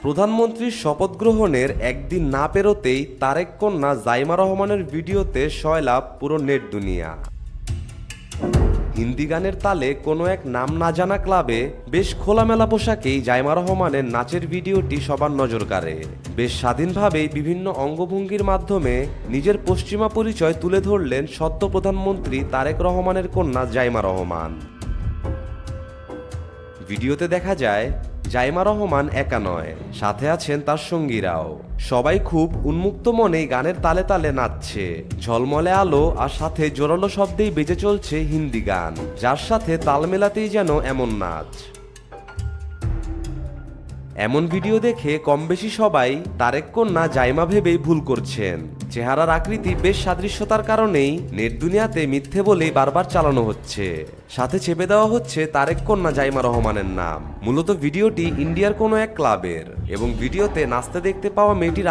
প্রধানমন্ত্রীর শপথ গ্রহণের একদিন না পেরোতেই তারেক কন্যা জাইমা রহমানের ভিডিওতে সয়লাভ পুরো নেট দুনিয়া। হিন্দি গানের তালে কোনো এক নাম না জানা ক্লাবে বেশ খোলামেলা পোশাকেই জাইমা রহমানের নাচের ভিডিওটি সবার নজর কাড়ে। বেশ স্বাধীনভাবেই বিভিন্ন অঙ্গভঙ্গির মাধ্যমে নিজের পশ্চিমা পরিচয় তুলে ধরলেন সদ্য প্রধানমন্ত্রী তারেক রহমানের কন্যা জাইমা রহমান। ভিডিওতে দেখা যায় জাইমা রহমান একা নয়, সাথে আছেন তার সঙ্গীরাও। সবাই খুব উন্মুক্ত মনেই গানের তালে তালে নাচছে। ঝলমলে আলো আর সাথে জোরালো শব্দেই বেজে চলছে হিন্দি গান, যার সাথে তাল মেলাতেই যেন এমন নাচ। এমন ভিডিও দেখে কম বেশি সবাই তারেক কন্যা জাইমা ভেবেই ভুল করছেন। চেহারার আকৃতি বেশ সাদৃশ্যতার কারণেই নেট দুনিয়াতে মিথ্যে বলেই বারবার চালানো হচ্ছে। সাথে চেপে দেওয়া হচ্ছে তারেক কন্যা জাইমা রহমানের নাম। মূলত ভিডিওটি ইন্ডিয়ার কোনো এক ক্লাবের এবং ভিডিওতে নাচতে দেখতে পাওয়া মেয়েটির